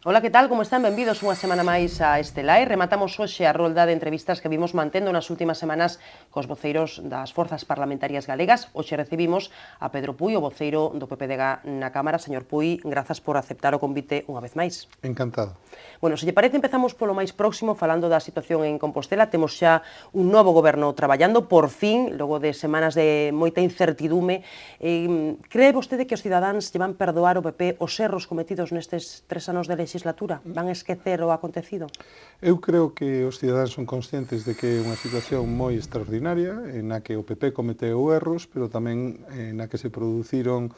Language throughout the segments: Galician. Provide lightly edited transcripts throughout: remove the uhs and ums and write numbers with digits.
Ola, que tal? Como están? Benvidos unha semana máis a este live. Rematamos hoxe a rolda de entrevistas que vimos mantendo nas últimas semanas cos voceiros das forzas parlamentarias galegas. Hoxe recibimos a Pedro Puy, o voceiro do PPDG na Cámara. Señor Puy, grazas por aceptar o convite unha vez máis. Encantado. Bueno, se lle parece, empezamos polo máis próximo, falando da situación en Compostela. Temos xa un novo goberno traballando, por fin, logo de semanas de moita incertidume. Cree vostede que os cidadáns lle van perdoar o PP os erros cometidos nestes 3 anos de legislatura? Van esquecer o acontecido? Eu creo que os cidadáns son conscientes de que é unha situación moi extraordinaria en a que o PP cometeu erros, pero tamén na que se produciron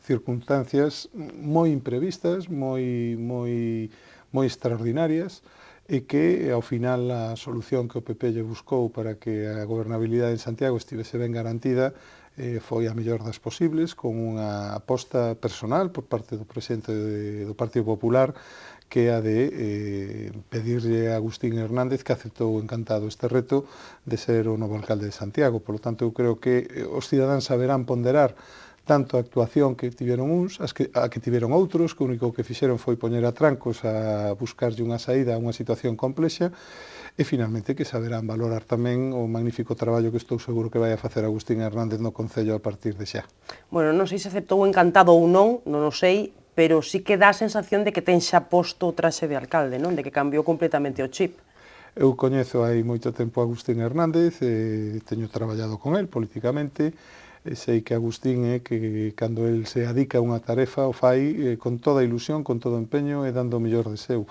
circunstancias moi imprevistas, moi extraordinarias, e que ao final a solución que o PP lle buscou para que a gobernabilidade en Santiago estivese ben garantida foi a mellor das posibles, con unha aposta personal por parte do presidente do Partido Popular, que é a de pedirlle a Agustín Hernández, que aceptou encantado este reto de ser o novo alcalde de Santiago. Por lo tanto, eu creo que os cidadáns saberán ponderar tanto a actuación que tiveron uns, a que tiveron outros, que o único que fixeron foi poñer a trancos a buscarlle unha saída a unha situación complexa, e finalmente que saberán valorar tamén o magnífico traballo que estou seguro que vai a facer Agustín Hernández no Concello a partir de xa. Bueno, non sei se aceptou encantado ou non o sei, pero sí que dá a sensación de que ten xa posto o traxe de alcalde, non? De que cambiou completamente o chip. Eu coñezo hai moito tempo a Agustín Hernández, teño traballado con el políticamente, sei que Agustín é que cando el se adica a unha tarefa o fai con toda a ilusión, con todo o empeño e dando o mellor de seu.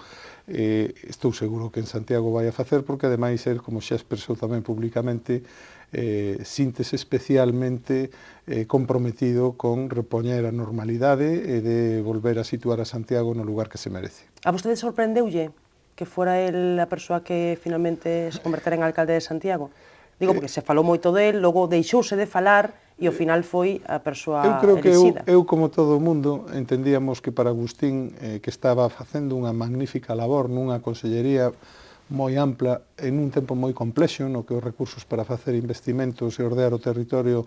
Estou seguro que en Santiago vai a facer, porque ademais el, como xa expresou tamén públicamente, síntese especialmente comprometido con repoñer a normalidade e de volver a situar a Santiago no lugar que se merece. A vostede sorprendeulle que fora el a persoa que finalmente se convertera en alcalde de Santiago? Digo, porque se falou moito del, logo deixouse de falar e ao final foi a persoa Eu creo que elixida. eu, como todo o mundo, entendíamos que para Agustín, que estaba facendo unha magnífica labor nunha consellería moi ampla, en un tempo moi complexo, no que os recursos para facer investimentos e ordear o territorio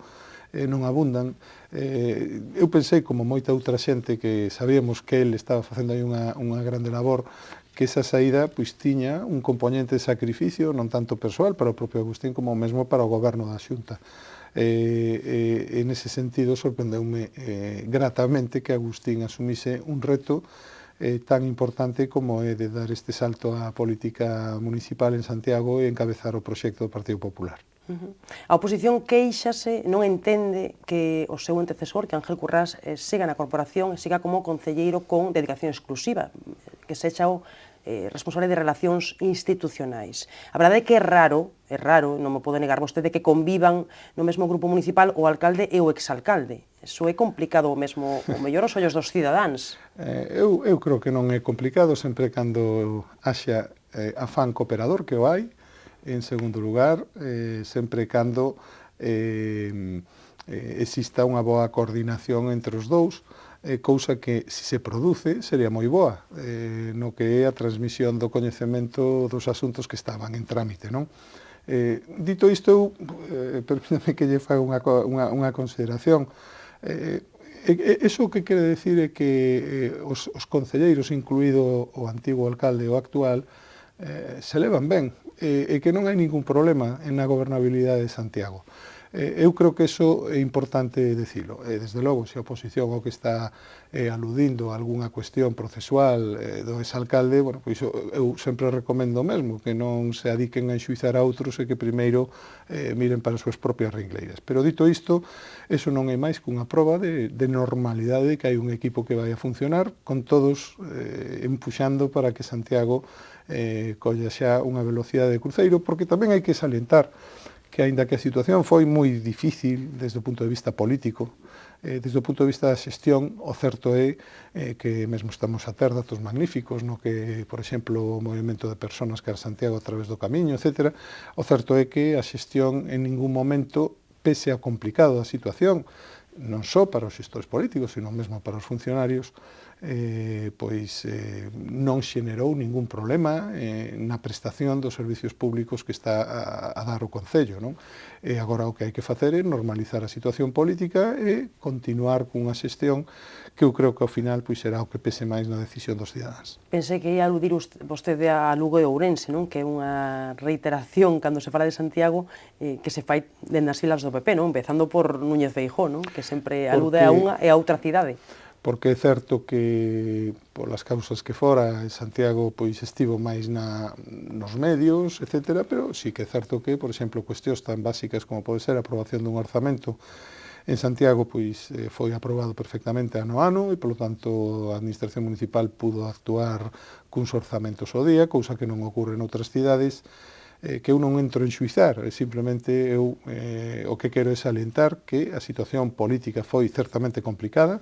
non abundan. Eu pensei, como moita outra xente, que sabíamos que el estaba facendo aí unha grande labor, que esa saída pois tiña un componente de sacrificio, non tanto persoal para o propio Agustín, como mesmo para o goberno da Xunta. En ese sentido, sorprendeume gratamente que Agustín asumise un reto tan importante como é de dar este salto á política municipal en Santiago e encabezar o proxecto do Partido Popular. A oposición queixase, non entende que o seu antecesor, que Ángel Currás, siga na corporación e siga como concelleiro con dedicación exclusiva, que sexa o responsable de relacións institucionais. A verdade é que é raro, non me pode negar vostede, que convivan no mesmo grupo municipal o alcalde e o exalcalde. Iso é complicado mesmo, o mellor, os ollos dos cidadáns. Eu creo que non é complicado, sempre cando haxa afán cooperador, que o hai. En segundo lugar, sempre cando exista unha boa coordinación entre os dous, cousa que, se se produce, sería moi boa, no que é a transmisión do coñecemento dos asuntos que estaban en trámite, non? Dito isto, permítame que lle faga unha consideración. Iso que quere decir é que os concelleiros, incluído o antigo alcalde e o actual, se levan ben, e que non hai ningún problema na gobernabilidade de Santiago. Eu creo que iso é importante dicilo. Desde logo, se a oposición o que está aludindo a algunha cuestión procesual do exalcalde, bueno, pois eu sempre recomendo o mesmo, que non se adiquen a enxuizar a outros e que primeiro miren para as súas propias ringleiras. Pero dito isto, iso non é máis que unha proba de normalidade, que hai un equipo que vai a funcionar, con todos empuxando para que Santiago colla xa unha velocidade de cruceiro, porque tamén hai que salientar que, aínda que a situación foi moi difícil desde o punto de vista político, desde o punto de vista da xestión, o certo é que mesmo estamos a ter datos magníficos no que, por exemplo, o movimento de persoas que era Santiago a través do camiño, etc. O certo é que a xestión en ningún momento, pese ao complicado da situación, non só para os xestores políticos, sino mesmo para os funcionarios, non xenerou ningún problema na prestación dos servicios públicos que está a dar o Concello, non? E agora o que hai que facer é normalizar a situación política e continuar cunha xestión que eu creo que ao final será o que pese máis na decisión dos cidadáns. Pensei que ia aludir vostede a Lugo e Ourense, non? Que é unha reiteración cando se fala de Santiago que se fai dende as filas do PP, non? Empezando por Núñez Feijóo, non? Que sempre alude a unha e a outra cidade. Porque é certo que, polas causas que fora, Santiago estivo máis nos medios, etc., pero sí que é certo que, por exemplo, cuestións tan básicas como pode ser a aprobación dun orzamento en Santiago foi aprobado perfectamente ano a ano e, polo tanto, a Administración Municipal pudo actuar cuns orzamentos ao día, cousa que non ocorre noutras cidades, que eu non entro en xuizar, simplemente eu o que quero é salientar que a situación política foi certamente complicada,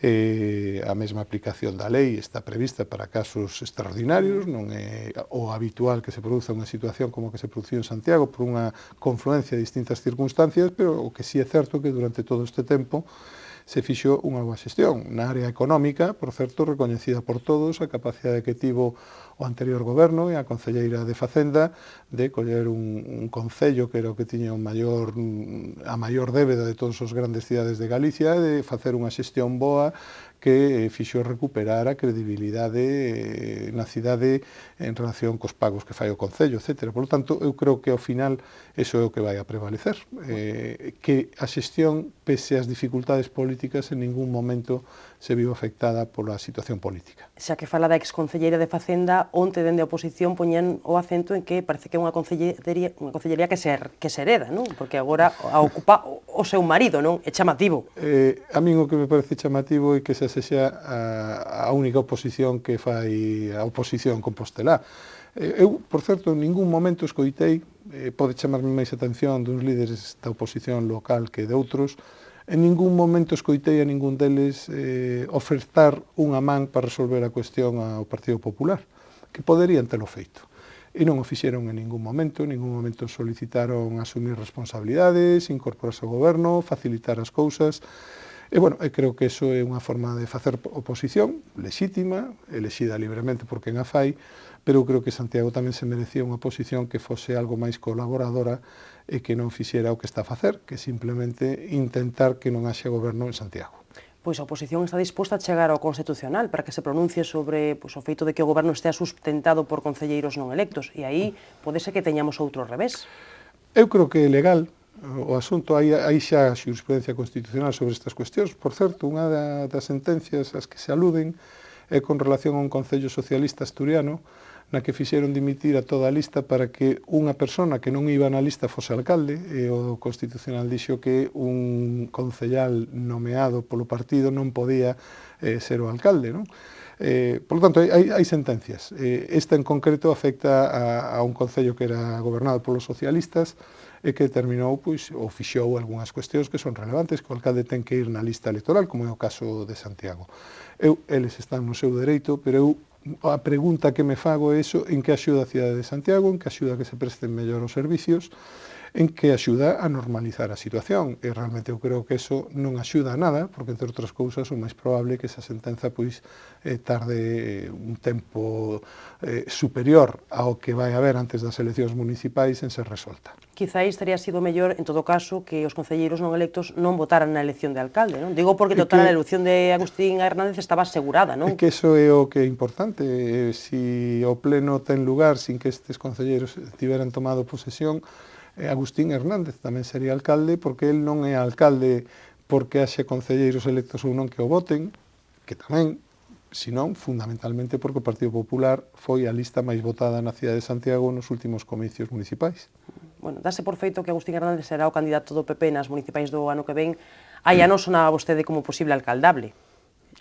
a mesma aplicación da lei está prevista para casos extraordinarios, non é o habitual que se produza unha situación como que se produciu en Santiago por unha confluencia de distintas circunstancias, pero o que sí é certo que durante todo este tempo se fixo unha boa xestión. Na área económica, por certo, recoñecida por todos, a capacidade que tivo o anterior goberno e a concelleira de Facenda de coller un concello que era o que tiña a maior débeda de todas as grandes cidades de Galicia, de facer unha xestión boa que fixo recuperar a credibilidade na cidade en relación cos pagos que fai o Concello, etc. Por lo tanto, eu creo que ao final iso é o que vai a prevalecer, que a xestión, pese ás dificultades políticas, en ningún momento se viu afectada pola situación política. Xa que fala da exconcelleira de Facenda, onte dende a oposición poñen o acento en que parece que é unha concellería que se hereda, non? Porque agora a ocupa o seu marido, non? É chamativo. A min o que me parece chamativo é que esa sexa a única oposición que fai a oposición compostelá. Eu, por certo, en ningún momento escoitei, pode chamarme máis atención duns líderes da oposición local que de outros, en ningún momento escoitei a ningún deles ofertar unha man para resolver a cuestión ao Partido Popular, que poderían telo feito. E non o fixeron en ningún momento solicitaron asumir responsabilidades, incorporarse ao goberno, facilitar as cousas. E, bueno, creo que iso é unha forma de facer oposición lexítima, elexida libremente por quen a fai, pero eu creo que Santiago tamén se merecía unha oposición que fose algo máis colaboradora e que non fixera o que está a facer, que simplemente intentar que non haxe goberno en Santiago. Pois a oposición está disposta a chegar ao Constitucional para que se pronuncie sobre o feito de que o goberno estea sustentado por concelleiros non electos, e aí pode ser que teñamos outro revés. Eu creo que é legal o asunto, hai xa xurisprudencia constitucional sobre estas cuestións. Por certo, unha das sentencias ás que se aluden é con relación a un concello socialista asturiano na que fixeron dimitir a toda a lista para que unha persona que non iba na lista fose alcalde, e o Constitucional dixo que un concellal nomeado polo partido non podía ser o alcalde, non? Por lo tanto, hai sentencias. Esta en concreto afecta a un concello que era gobernado polos socialistas e que determinou, ou fixou algunhas cuestións que son relevantes, que o alcalde ten que ir na lista electoral, como é o caso de Santiago. Eles están no seu dereito, pero a pregunta que me fago é iso, en que axuda a cidade de Santiago, en que axuda a que se presten mellor os servicios, en que axuda a normalizar a situación. E realmente eu creo que eso non axuda a nada, porque, entre outras cousas, o máis probable é que esa sentenza tarde un tempo superior ao que vai haber antes das eleccións municipais en ser resolta. Quizáis teria sido mellor, en todo caso, que os concelleiros non electos non votaran na elección de alcalde, non? Digo porque total a elección de Agustín Hernández estaba asegurada, non? É que iso é o que é importante. Si o pleno ten lugar sin que estes concelleiros tiveran tomado posesión, Agustín Hernández tamén sería alcalde, porque el non é alcalde porque haxe concelleiros electos ou non que o voten, que tamén, senón fundamentalmente porque o Partido Popular foi a lista máis votada na cidade de Santiago nos últimos comicios municipais. Bueno, dase por feito que Agustín Hernández será o candidato do PP nas municipais do ano que ven. Hai anos sonaba vostede como posible alcaldable.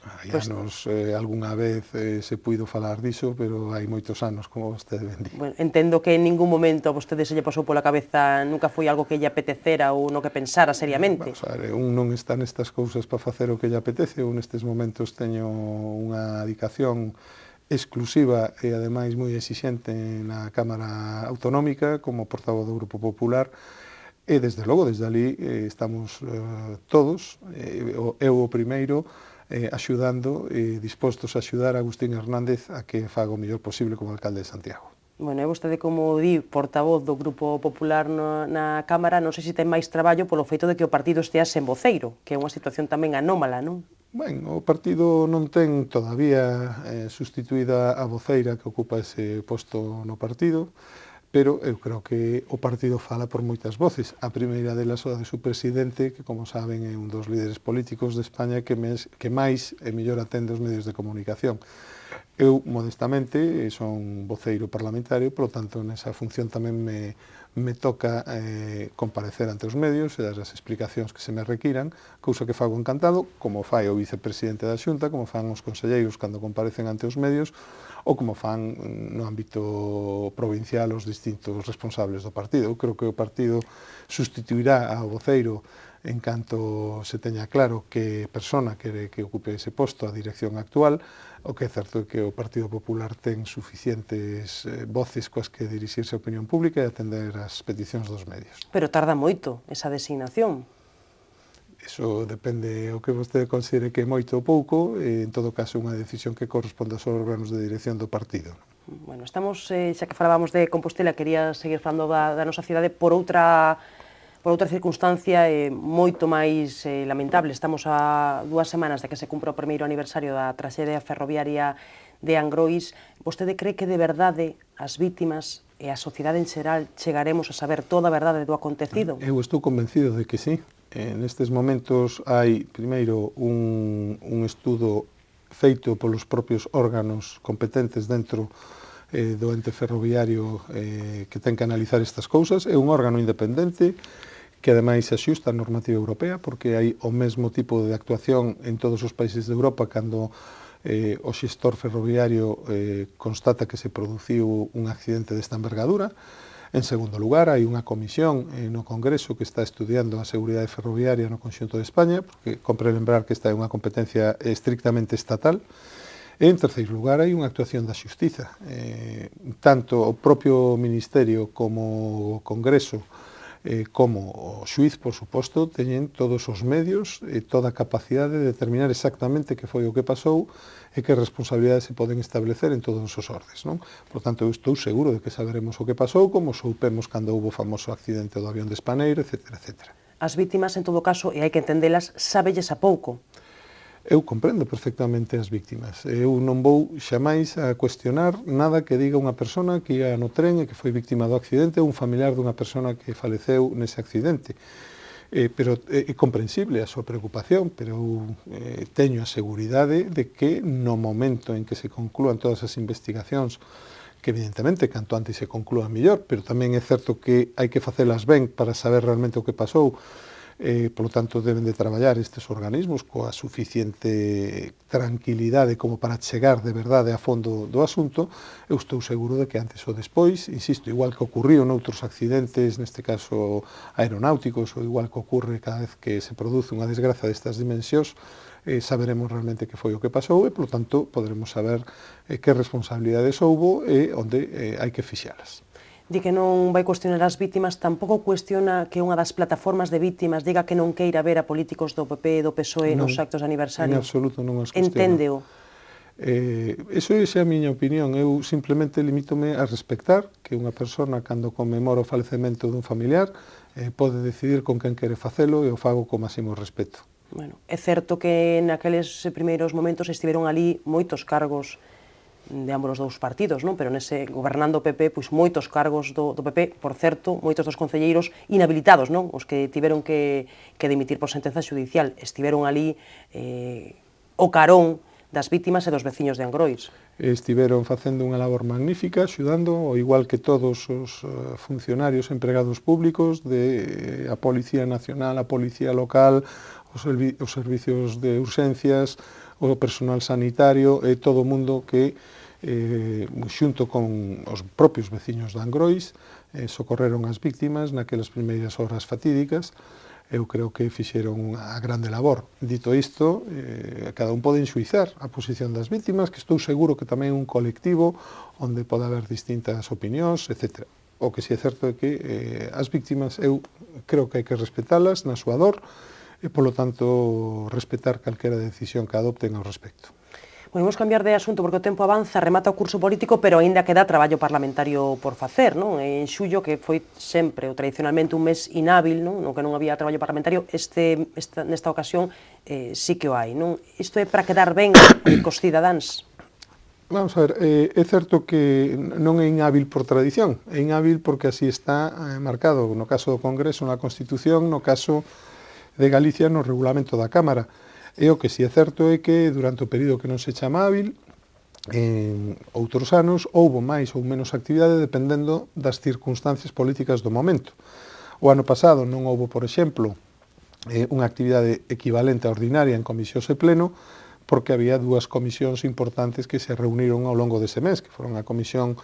Hai anos, algunha vez se puido falar diso, pero hai moitos anos, como vostede ben di. Bueno, entendo que en ningún momento a vostede se lle pasou pola cabeza, nunca foi algo que lle apetecera ou no que pensara seriamente. Vamos a ver, un non está nestas cousas para facer o que lle apetece. Eu nestes momentos teño unha dedicación exclusiva e ademais moi exixente na Cámara Autonómica como portavoz do Grupo Popular, e desde logo, desde ali estamos todos, eu o primeiro, axudando e dispostos a axudar a Agustín Hernández a que faga o mellor posible como alcalde de Santiago. Bueno, e vostede, como di, portavoz do Grupo Popular na Cámara, non sei se ten máis traballo polo feito de que o partido estea sen voceiro, que é unha situación tamén anómala, non? Ben, o partido non ten todavía sustituída a voceira que ocupa ese posto no partido, pero eu creo que o partido fala por moitas voces. A primeira delas o de su presidente, que, como saben, é un dos líderes políticos de España que máis e mellor atende os medios de comunicación. Eu, modestamente, son voceiro parlamentario, polo tanto, nesa función tamén me toca comparecer ante os medios e dar as explicacións que se me requiran, cousa que fago encantado, como fai o vicepresidente da Xunta, como fan os conselleiros cando comparecen ante os medios, ou como fan no ámbito provincial os distintos responsables do partido. Eu creo que o partido sustituirá ao voceiro en canto se teña claro que persona quere que ocupe ese posto a dirección actual. O que é certo é que o Partido Popular ten suficientes voces coas que dirixirse á opinión pública e atender as peticións dos medios. Pero tarda moito esa designación. Iso depende o que vostede considere que é moito ou pouco, e en todo caso unha decisión que corresponde aos órganos de dirección do partido. Bueno, estamos, xa que falábamos de Compostela, quería seguir falando da nosa cidade por outra circunstancia moito máis lamentable. Estamos a 2 semanas de que se cumpra o primeiro aniversario da traxedia ferroviaria de Angrois. Vostede cree que de verdade as vítimas e a sociedade en xeral chegaremos a saber toda a verdade do acontecido? Eu estou convencido de que sí. Nestes momentos hai, primeiro, un estudo feito polos propios órganos competentes dentro do ente ferroviario que ten que analizar estas cousas. É un órgano independente que ademais se axusta a normativa europea, porque hai o mesmo tipo de actuación en todos os países de Europa cando o xestor ferroviario constata que se produciu un accidente desta envergadura. En segundo lugar, hai unha comisión no Congreso que está estudiando a seguridade ferroviaria no conxunto de España, porque compre lembrar que esta é unha competencia estrictamente estatal. E, en terceiro lugar, hai unha actuación da Xustiza. Tanto o propio Ministerio como o Congreso como o xuiz, por suposto, teñen todos os medios e toda a capacidade de determinar exactamente que foi o que pasou e que responsabilidades se poden establecer en todos os ordes, non? Por tanto, eu estou seguro de que saberemos o que pasou, como soupemos cando houve o famoso accidente do avión de Espaneiro, etc. etc. As vítimas, en todo caso, e hai que entendelas, sábelles a pouco. Eu comprendo perfectamente as vítimas. Eu non vou xamais a cuestionar nada que diga unha persona que ia no tren e que foi vítima do accidente ou un familiar dunha persona que faleceu nese accidente. Pero é comprensible a súa preocupación, pero eu teño a seguridade de que no momento en que se conclúan todas as investigacións, que evidentemente canto antes se conclúan mellor, pero tamén é certo que hai que facelas ben para saber realmente o que pasou. Por lo tanto, deben de traballar estes organismos coa suficiente tranquilidade como para chegar de verdade a fondo do asunto. Eu estou seguro de que antes ou despois, insisto, igual que ocurriu noutros accidentes, neste caso aeronáuticos, ou igual que ocurre cada vez que se produce unha desgraza destas dimensións, saberemos realmente que foi o que pasou e, por lo tanto, poderemos saber que responsabilidades houbo e onde hai que fixalas. Di que non vai cuestionar as vítimas, tampouco cuestiona que unha das plataformas de vítimas diga que non queira ver a políticos do PP e do PSOE nos actos de aniversario. En absoluto non os cuestiona. Enténdeo. Eso é a miña opinión. Eu simplemente limítome a respectar que unha persona, cando conmemora o falecemento dun familiar, pode decidir con quen quere facelo e o fago co máximo respeto. Bueno, é certo que naqueles primeiros momentos estiveron ali moitos cargos de ambos os dous partidos, non? Pero nese gobernando o PP, pois moitos cargos do PP, por certo, moitos dos concelleiros inhabilitados, non? Os que tiveron que dimitir por sentenza xudicial, estiveron ali o carón das vítimas e dos veciños de Angrois. Estiveron facendo unha labor magnífica, axudando, ao igual que todos os funcionarios empregados públicos de a Policía Nacional, a Policía Local, os servicios de urxencias, o personal sanitario e todo o mundo que xunto con os propios veciños de Angrois socorreron as víctimas naquelas primeiras horas fatídicas. Eu creo que fixeron unha grande labor. Dito isto, cada un pode enxuizar a posición das vítimas, que estou seguro que tamén é un colectivo onde pode haber distintas opinións, etc. O que si é certo é que as víctimas, eu creo que hai que respetalas na súa dor, e, polo tanto, respetar calquera decisión que adopten ao respecto. Bueno, vamos cambiar de asunto porque o tempo avanza, remata o curso político, pero aínda queda traballo parlamentario por facer, non? En xullo, que foi sempre ou tradicionalmente un mes inhábil, non? No que non había traballo parlamentario, nesta ocasión sí que o hai, non? Isto é para quedar ben cos cidadáns? Vamos a ver, é certo que non é inhábil por tradición, é inhábil porque así está marcado, no caso do Congreso, na Constitución, no caso de Galicia, no regulamento da Cámara. E o que si é certo é que durante o período que non se chama hábil, en outros anos, houbo máis ou menos actividade dependendo das circunstancias políticas do momento. O ano pasado non houbo, por exemplo, unha actividade equivalente a ordinaria en comisións e pleno, porque había dúas comisións importantes que se reuniron ao longo dese mes, que foron a Comisión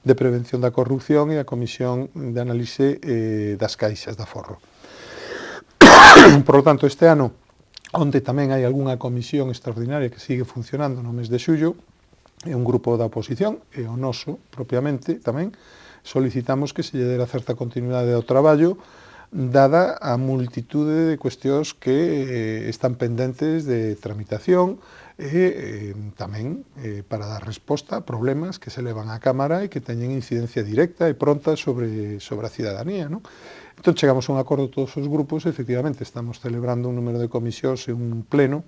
de Prevención da Corrupción e a Comisión de Análise das Caixas de Aforro. Por lo tanto, este ano, onde tamén hai algunha comisión extraordinaria que sigue funcionando no mes de xullo, é un grupo da oposición, e o noso, propiamente, tamén, solicitamos que se lle dera certa continuidade ao traballo, dada a multitude de cuestións que están pendentes de tramitación e tamén para dar resposta a problemas que se levan á Cámara e que teñen incidencia directa e pronta sobre a cidadanía, non? Entón, chegamos a un acordo todos os grupos e, efectivamente, estamos celebrando un número de comisións e un pleno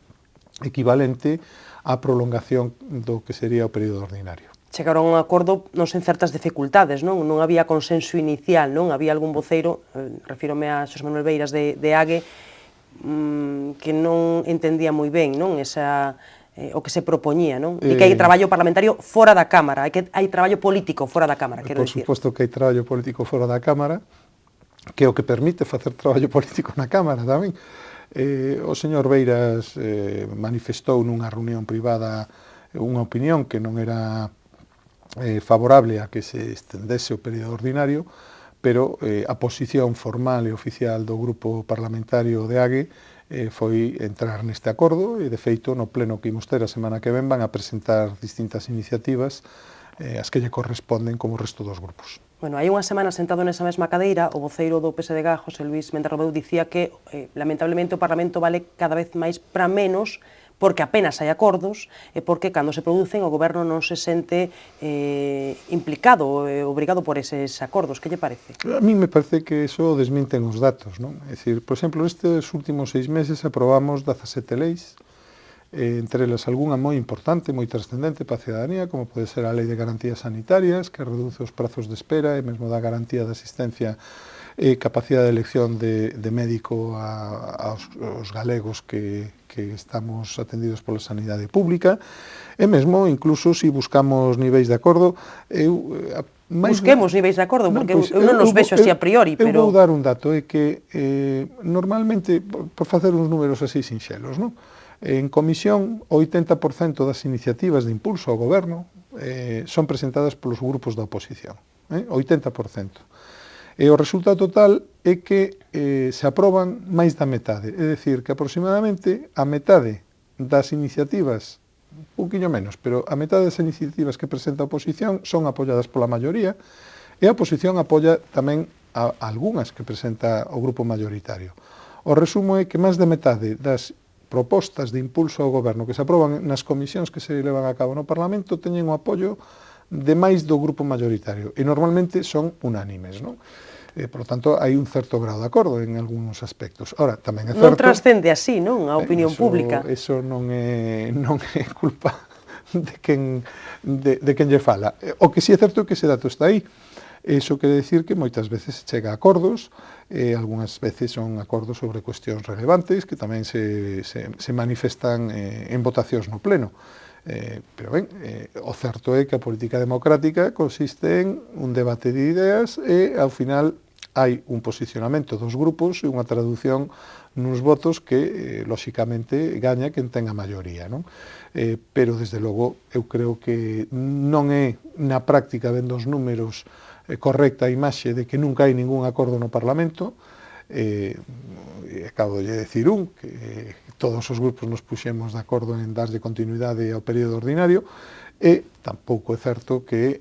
equivalente á prolongación do que sería o período ordinario. Chegaron a un acordo non sen certas dificultades, non? Non había consenso inicial, non? Había algún voceiro, refírome a Xosé Manuel Beiras de AGE, que non entendía moi ben, non? O que se propoñía, non? E que hai traballo parlamentario fora da Cámara, hai traballo político fora da Cámara, quero dicir. Por suposto que hai traballo político fora da Cámara, que é o que permite facer traballo político na Cámara tamén. O señor Beiras manifestou nunha reunión privada unha opinión que non era favorable a que se estendese o período ordinario, pero a posición formal e oficial do grupo parlamentario de AGE foi entrar neste acordo e, de feito, no pleno que imos ter a semana que ven van a presentar distintas iniciativas as que lle corresponden como o resto dos grupos. Bueno, hai unha semana sentado nesa mesma cadeira, o voceiro do PSDG, José Luis Méndez Robeu, dicía que, lamentablemente, o Parlamento vale cada vez máis para menos, porque apenas hai acordos e porque, cando se producen, o Goberno non se sente implicado, obrigado por eses acordos. Que lle parece? A mí me parece que eso desminten os datos, non? É dicir, por exemplo, nestes últimos 6 meses aprobamos 17 leis, entre elas algunha moi importante, moi trascendente para a cidadanía, como pode ser a Lei de Garantías Sanitarias, que reduce os prazos de espera e mesmo dá garantía de asistencia e capacidade de elección de médico aos galegos que estamos atendidos pola sanidade pública, e mesmo, incluso, se buscamos niveis de acordo, busquemos niveis de acordo, porque eu non nos vexo así a priori, pero... Eu vou dar un dato, é que normalmente, por facer uns números así sinxelos, non? En comisión, o 80% das iniciativas de impulso ao goberno son presentadas polos grupos da oposición, 80%. E o resultado total é que se aproban máis da metade, é dicir, que aproximadamente a metade das iniciativas, un poquinho menos, pero a metade das iniciativas que presenta a oposición son apoiadas pola maioría, e a oposición apoia tamén a algunhas que presenta o grupo mayoritario. O resumo é que máis da metade das propostas de impulso ao goberno que se aproban nas comisións que se levan a cabo no Parlamento teñen o apoio de máis do grupo mayoritario, e normalmente son unánimes, non? Por lo tanto, hai un certo grado de acordo en algúns aspectos. Ora, tamén é certo... Non trascende así, non? A opinión pública. Eso non é culpa de quen lle fala. O que si é certo é que ese dato está aí. Iso quere dicir que moitas veces se chega a acordos, algunhas veces son acordos sobre cuestións relevantes que tamén se manifestan en votacións no pleno. Pero ben, o certo é que a política democrática consiste en un debate de ideas e, ao final, hai un posicionamento dos grupos e unha traducción nuns votos que, lóxicamente, gaña quen ten a maioría, non? Pero, desde logo, eu creo que non é, na práctica, vendo os números, correcta a imaxe de que nunca hai ningún acordo no Parlamento. Acabo de decir que todos os grupos nos puxemos de acordo en darlle continuidade ao período ordinario, e tampouco é certo que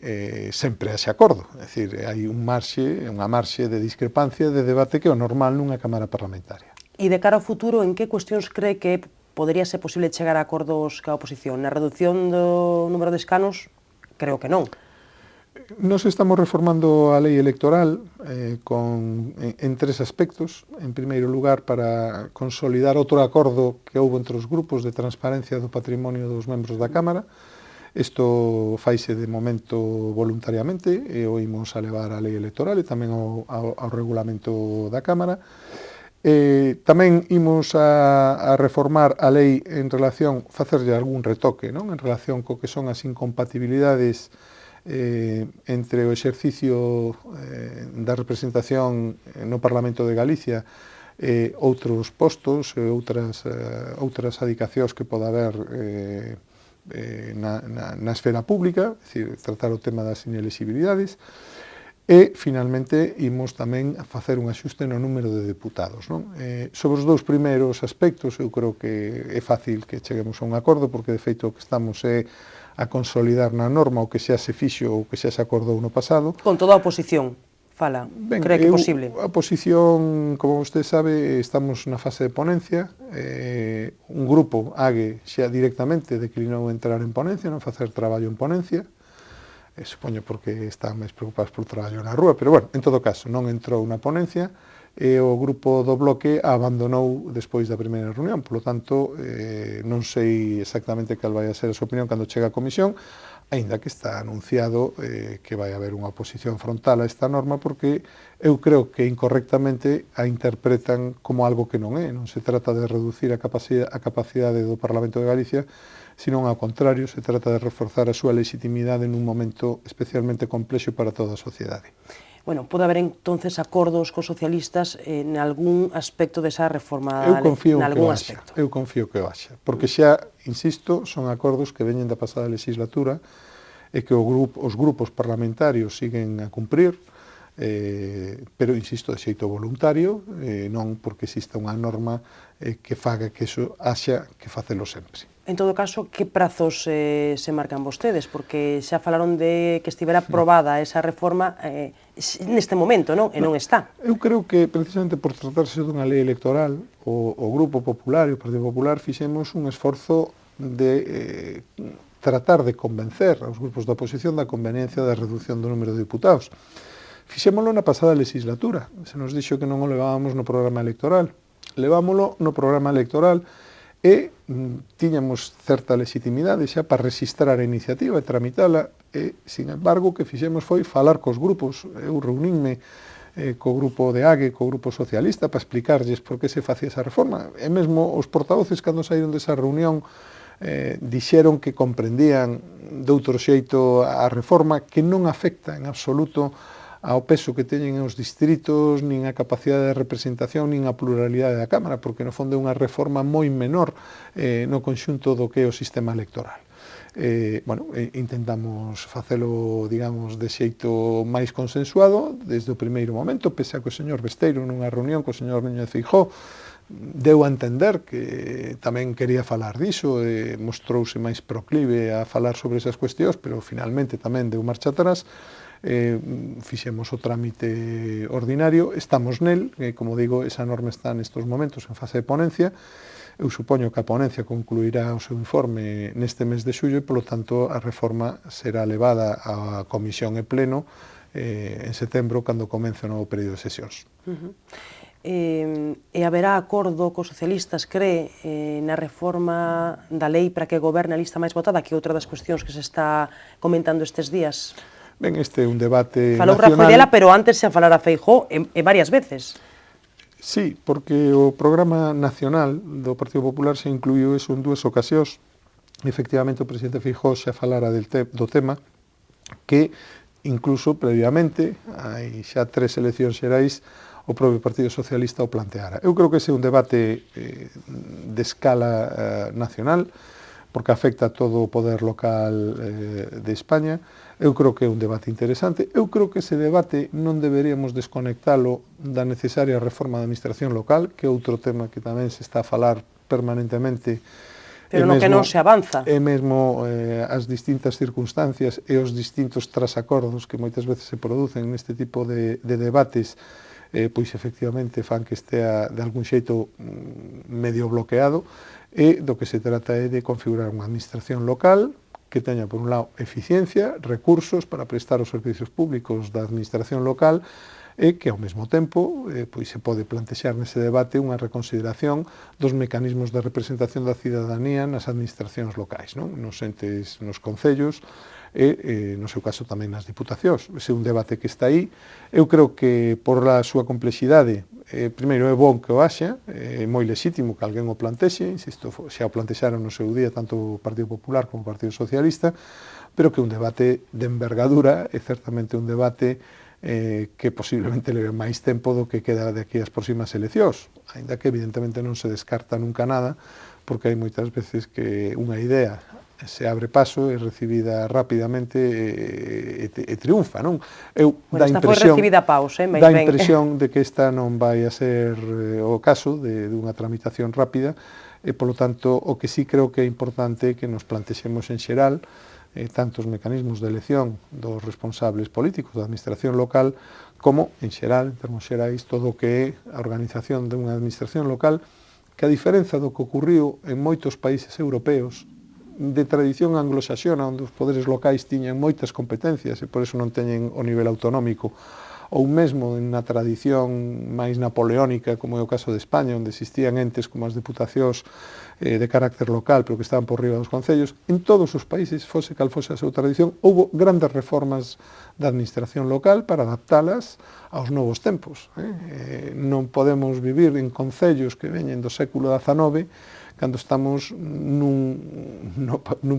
sempre haxe acordo. É dicir, hai unha marxe de discrepancia, de debate, que é o normal nunha Cámara Parlamentaria. E de cara ao futuro, en que cuestións cree que podería ser posible chegar a acordos ca oposición? Na reducción do número de escanos, creo que non. Nos estamos reformando a lei electoral en tres aspectos. En primeiro lugar, para consolidar outro acordo que houve entre os grupos de transparencia do patrimonio dos membros da Cámara. Isto faise de momento voluntariamente e o imos a levar á lei electoral e tamén ao regulamento da Cámara. Tamén imos a reformar a lei en relación, facerlle algún retoque, non? En relación co que son as incompatibilidades entre o exercicio da representación no Parlamento de Galicia outros postos e outras adicacións que poda haber na esfera pública, é dicir, tratar o tema das inelexibilidades. E, finalmente, imos tamén a facer un axuste no número de deputados, non? Sobre os dous primeiros aspectos, eu creo que é fácil que cheguemos a un acordo, porque, de feito, o que estamos é a consolidar na norma o que xa se fixo ou que xa se acordou no pasado. Con toda a oposición, fala, cree que é posible? A oposición, como vostede sabe, estamos na fase de ponencia. Un grupo, AGE, xa directamente declinou entrar en ponencia, non facer traballo en ponencia. Supoño porque están máis preocupados por traballo na rúa, pero, bueno, en todo caso, non entrou na ponencia e o grupo do bloque abandonou despois da primeira reunión. Por lo tanto, non sei exactamente cal vai a ser a súa opinión cando chega a comisión, aínda que está anunciado que vai haber unha oposición frontal a esta norma, porque eu creo que incorrectamente a interpretan como algo que non é. Non se trata de reducir a capacidade do Parlamento de Galicia, sino ao contrario, se trata de reforzar a súa legitimidade nun momento especialmente complexo para toda a sociedade. Bueno, pode haber entonces acordos cos socialistas en algún aspecto desa reforma da lei? Eu confío que o haxa, porque xa, insisto, son acordos que veñen da pasada legislatura e que os grupos parlamentarios siguen a cumprir, pero, insisto, de xeito voluntario, non porque exista unha norma que faga que iso haxa que facelo sempre. En todo caso, que prazos se marcan vostedes? Porque xa falaron de que estivera aprobada esa reforma neste momento, non? E non está. Eu creo que, precisamente por tratarse dunha lei electoral, o Grupo Popular e o Partido Popular fixemos un esforzo de tratar de convencer aos grupos da oposición da conveniencia da reducción do número de diputados. Fixémolo na pasada legislatura. Se nos dixo que non o levábamos no programa electoral. Levámolo no programa electoral e tiñamos certa legitimidade xa para registrar a iniciativa e tramitala, e, sin embargo, o que fixemos foi falar cos grupos. Eu reunínme co grupo de AGE, co grupo socialista, para explicarlles por que se facía esa reforma. E mesmo os portavoces, cando saíron desa reunión, dixeron que comprendían de outro xeito a reforma, que non afecta en absoluto ao peso que teñen os distritos, nin a capacidade de representación, nin a pluralidade da Cámara, porque no fondo é unha reforma moi menor no conxunto do que é o sistema electoral. Intentamos facelo, digamos, de xeito máis consensuado desde o primeiro momento, pese a que o señor Besteiro, nunha reunión co señor Núñez Feijóo, deu a entender que tamén quería falar diso e mostrouse máis proclive a falar sobre esas cuestións, pero finalmente tamén deu marcha atrás. Fixemos o trámite ordinario, estamos nel, como digo, esa norma está nestes momentos en fase de ponencia. Eu supoño que a ponencia concluirá o seu informe neste mes de xullo e, polo tanto, a reforma será levada á comisión e pleno en setembro, cando comece o novo período de sesións. E haberá acordo cos socialistas, cree, na reforma da lei para que goberne a lista máis votada, que é outra das cuestións que se está comentando estes días? Ben, este é un debate nacional. Falou Rajoy dela, pero antes xa falara Feijóo e varias veces. Sí, porque o programa nacional do Partido Popular se incluiu eso en dúas ocasións. Efectivamente, o presidente Feijóo xa falara do tema, que incluso previamente, hai xa 3 eleccións xerais, o propio Partido Socialista o planteara. Eu creo que ese é un debate de escala nacional, porque afecta a todo o poder local de España. Eu creo que é un debate interesante. Eu creo que ese debate non deberíamos desconectalo da necesaria reforma da administración local, que é outro tema que tamén se está a falar permanentemente. Pero no que non se avanza. E mesmo as distintas circunstancias e os distintos trasacordos que moitas veces se producen neste tipo de debates pois efectivamente fan que estea de algún xeito medio bloqueado, e do que se trata é de configurar unha administración local que teña, por un lado, eficiencia, recursos para prestar os servicios públicos da administración local, e que ao mesmo tempo pois se pode plantexar nese debate unha reconsideración dos mecanismos de representación da cidadanía nas administracións locais, non? Nos entes, nos concellos e no seu caso tamén nas diputacións. Ese é un debate que está aí. Eu creo que por a súa complexidade, primeiro é bon que o haxa, é moi lexítimo que alguén o plantexe, insisto, xa o plantexaron no seu día tanto o Partido Popular como o Partido Socialista, pero que un debate de envergadura é certamente un debate que posiblemente leve máis tempo do que queda de aquí ás próximas eleccións, aínda que evidentemente non se descarta nunca nada, porque hai moitas veces que unha idea se abre paso, é recibida rapidamente e triunfa, non? Eu Bueno, esta foi recibida a paus, dá impresión de que esta non vai a ser o caso de unha tramitación rápida, e, polo tanto, o que sí creo que é importante que nos plantexemos en xeral tanto os mecanismos de elección dos responsables políticos da administración local, como, en xeral, en termos xerais, todo o que é a organización dunha administración local que, a diferenza do que ocurriu en moitos países europeos, de tradición anglosaxona, onde os poderes locais tiñan moitas competencias e por eso non teñen o nivel autonómico, ou mesmo na tradición máis napoleónica, como é o caso de España, onde existían entes como as diputacións de carácter local, pero que estaban por riba dos concellos, en todos os países, fose cal fose a súa tradición, houbo grandes reformas da administración local para adaptalas aos novos tempos. Non podemos vivir en concellos que veñen do século XIX, cando estamos nun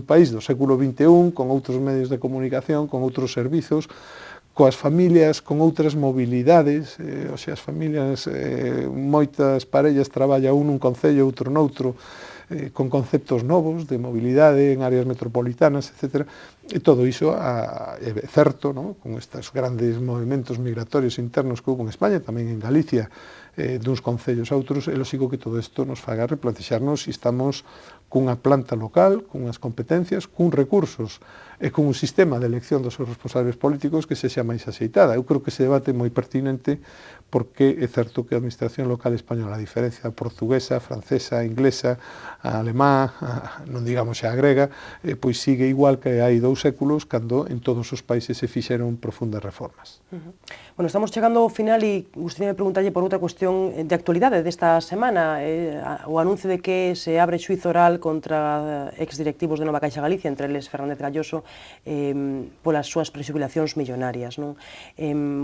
país do século XXI, con outros medios de comunicación, con outros servizos, coas familias con outras mobilidades, ou sea, as familias, moitas parellas traballa un nun concello, outro noutro, con conceptos novos de mobilidade en áreas metropolitanas, etc. E todo iso é certo, non? Con estes grandes movimentos migratorios internos que houve en España, tamén en Galicia, duns concellos a outros, é lógico que todo isto nos faga replantexarnos se estamos cunha planta local, cunhas competencias, cun recursos e con un sistema de elección dos seus responsables políticos que sexa máis axeitada. Eu creo que ese debate é moi pertinente porque é certo que a administración local española, a diferencia portuguesa, francesa, inglesa, a alemá, non digamos xa a grega, pois sigue igual que hai 2 séculos cando en todos os países se fixeron profundas reformas. Bueno, estamos chegando ao final e gustaría preguntarlle por outra cuestión de actualidade desta semana, o anuncio de que se abre xuizo oral contra exdirectivos de Nova Caixa Galicia, entre eles Fernández Galloso, polas súas prexubilacións millonarias, non?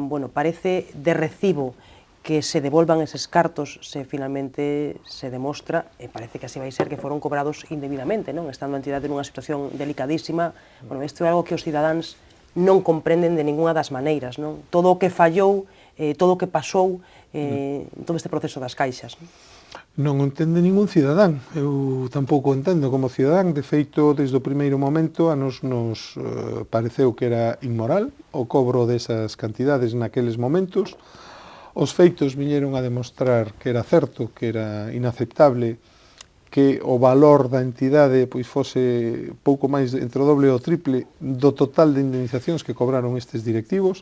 Bueno, parece de recibo que se devolvan eses cartos se finalmente se demostra, e parece que así vai ser, que foron cobrados indebidamente, non? Estando a entidade nunha situación delicadísima. Bueno, isto é algo que os cidadáns non comprenden de ninguna das maneiras, non? Todo o que fallou, todo o que pasou en todo este proceso das caixas, non? Non entende ningún cidadán, eu tampouco entendo como cidadán, de feito, desde o primeiro momento a nos pareceu que era inmoral o cobro desas cantidades naqueles momentos. Os feitos viñeron a demostrar que era certo, que era inaceptable que o valor da entidade pois fose pouco máis entre o doble ou o triple do total de indemnizacións que cobraron estes directivos.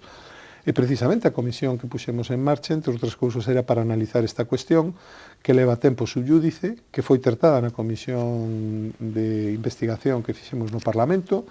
E precisamente a comisión que puxemos en marcha, entre outras cousas, era para analizar esta cuestión, que leva tempo subjúdice, que foi tratada na comisión de investigación que fixemos no Parlamento,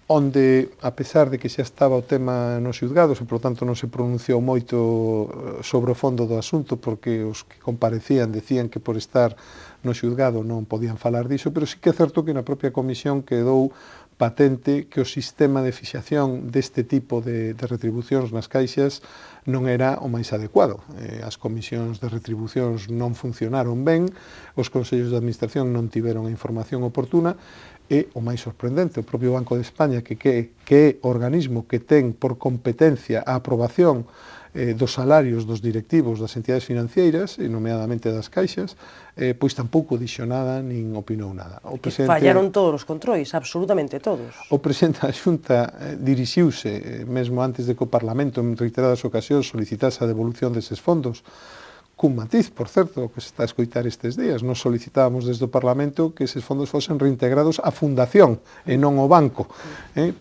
onde, a pesar de que xa estaba o tema nos xulgados, e, por tanto, non se pronunciou moito sobre o fondo do asunto, porque os que comparecían decían que por estar no xulgado non podían falar diso, pero sí que é certo que na propia comisión quedou patente que o sistema de fixación deste tipo de retribucións nas caixas non era o máis adecuado. As comisións de retribucións non funcionaron ben, os consellos de administración non tiveron a información oportuna, e o máis sorprendente, o propio Banco de España, que é o organismo que ten por competencia a aprobación dos salarios dos directivos das entidades financeiras, e nomeadamente das caixas, pois tampouco dixo nada, nin opinou nada. Fallaron todos os controis, absolutamente todos. O presidente da Xunta dirixiuse, mesmo antes de que o Parlamento en reiteradas ocasións solicitase a devolución deses fondos, cun matiz, por certo, que se está a escoitar estes días. Nos solicitábamos desde o Parlamento que eses fondos fosen reintegrados á Fundación e non ao banco,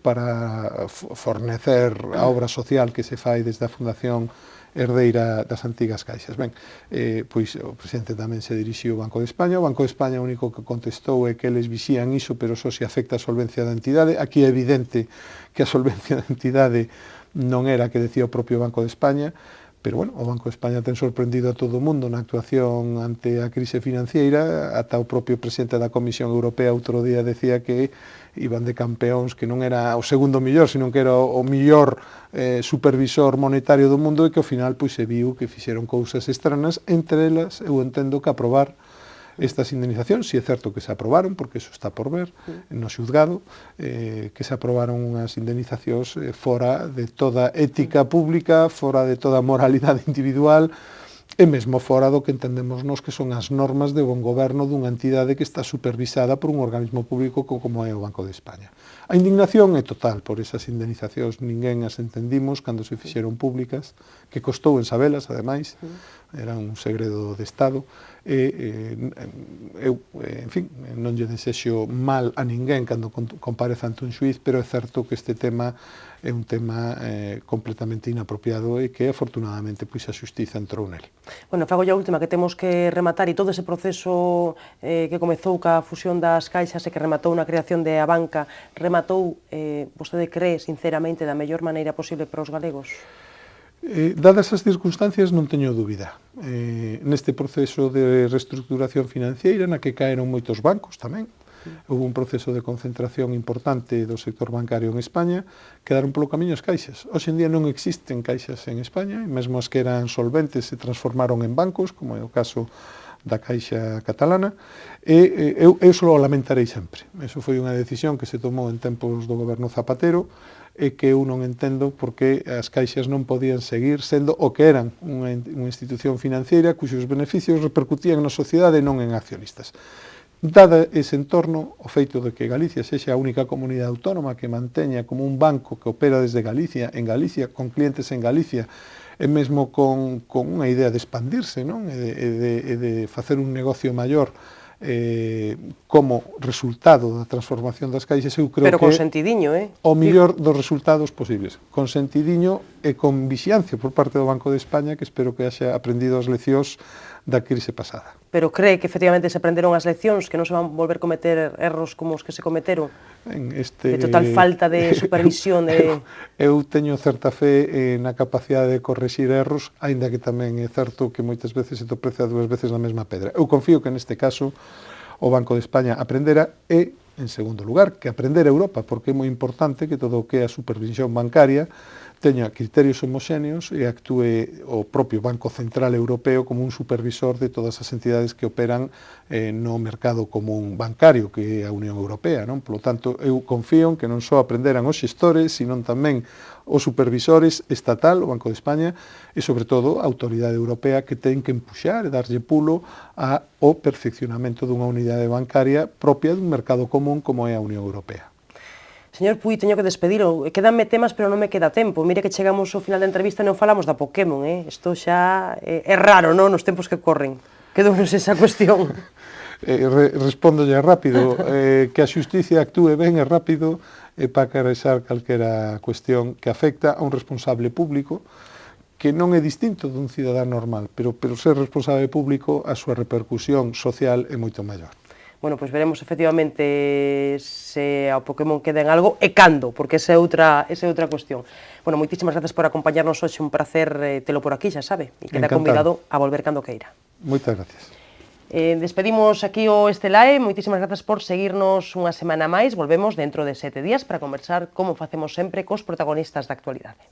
para fornecer a obra social que se fai desde a Fundación herdeira das antigas caixas. Ben, pois o presidente tamén se dirixiu ao Banco de España. O Banco de España o único que contestou é que eles vixían iso, pero só se afecta a solvencia da entidade. Aquí é evidente que a solvencia da entidade non era a que decía o propio Banco de España, pero, bueno, o Banco de España ten sorprendido a todo o mundo na actuación ante a crise financiera. Ata o propio presidente da Comisión Europea outro día decía que iban de campeóns, que non era o segundo millor, sino que era o millor supervisor monetario do mundo, e que ao final pois se viu que fixeron cousas extranas, entre elas eu entendo que aprobar estas indemnizacións. Si é certo que se aprobaron, porque eso está por ver no xuzgado, que se aprobaron unhas indemnizacións fora de toda ética pública, fora de toda moralidade individual, e mesmo fora do que entendemos nós que son as normas de bon goberno dunha entidade que está supervisada por un organismo público como é o Banco de España. A indignación é total por esas indemnizacións, ninguén as entendimos cando se fixeron públicas, que costou en sabelas, ademais, era un segredo de Estado, eu, en fin, non lle desexo mal a ninguén cando compareza ante un xuiz, pero é certo que este tema é un tema completamente inapropiado e que, afortunadamente, pois a xustiza entrou nel. Bueno, fago a última, que temos que rematar, e todo ese proceso que comezou ca fusión das caixas e que rematou na creación de Abanca, rematou, vostede cree, sinceramente, da mellor maneira posible para os galegos? Dadas as circunstancias, non teño dúbida. Neste proceso de reestructuración financiera, na que caeron moitos bancos tamén, houve un proceso de concentración importante do sector bancario en España, quedaron polo camiño as caixas. Hoxe en día non existen caixas en España, e mesmo as que eran solventes se transformaron en bancos, como é o caso da Caixa Catalana, e eu só o lamentarei sempre. Eso foi unha decisión que se tomou en tempos do goberno Zapatero, e que eu non entendo porque as caixas non podían seguir sendo o que eran, unha institución financiera cuxos beneficios repercutían na sociedade e non en accionistas. Dada ese entorno, o feito de que Galicia sexa a única comunidade autónoma que manteña como un banco que opera desde Galicia, en Galicia, con clientes en Galicia, e mesmo con unha idea de expandirse, non? E de facer un negocio maior, como resultado da transformación das caixas, eu creo que con sentidiño, o mellor dos resultados posibles, con sentidiño e con vixiancia por parte do Banco de España, que espero que haxa aprendido as leccións da crise pasada. Pero cree que efectivamente se aprenderon as leccións, que non se van volver a cometer erros como os que se cometeron? De total falta de supervisión de... Eu teño certa fe na capacidade de correxir erros, aínda que tamén é certo que moitas veces se tropeza dúas veces na mesma pedra. Eu confío que neste caso o Banco de España aprendera e, en segundo lugar, que aprendera Europa, porque é moi importante que todo o que é a supervisión bancaria teña criterios homoxéneos e actúe o propio Banco Central Europeo como un supervisor de todas as entidades que operan no mercado común bancario, que é a Unión Europea, non? Por lo tanto, eu confío en que non só aprenderan os xestores, sino tamén os supervisores estatal, o Banco de España, e, sobre todo, a autoridade europea, que ten que empuxar e darlle pulo ao perfeccionamento dunha unidade bancaria propia dun mercado común como é a Unión Europea. Señor Puy, teño que despediro. Quedanme temas, pero non me queda tempo. Mire que chegamos ao final da entrevista e non falamos da Pokémon, Isto xa é raro, non? Nos tempos que corren. Quedounos esa cuestión. Respóndolle rápido. Que a xusticia actúe ben e rápido para carexar calquera cuestión que afecta a un responsable público, que non é distinto dun cidadán normal, pero ser responsable público, a súa repercusión social é moito maior. Bueno, pois veremos efectivamente se ao Pokémon queda en algo e cando, porque esa é outra cuestión. Bueno, moitísimas gracias por acompañarnos hoxe, un placer telo por aquí, xa sabe, e queda convidado a volver cando queira. Moitas gracias. Despedimos aquí o Estelae, moitísimas gracias por seguirnos unha semana máis, volvemos dentro de 7 días para conversar como facemos sempre cos protagonistas da actualidade.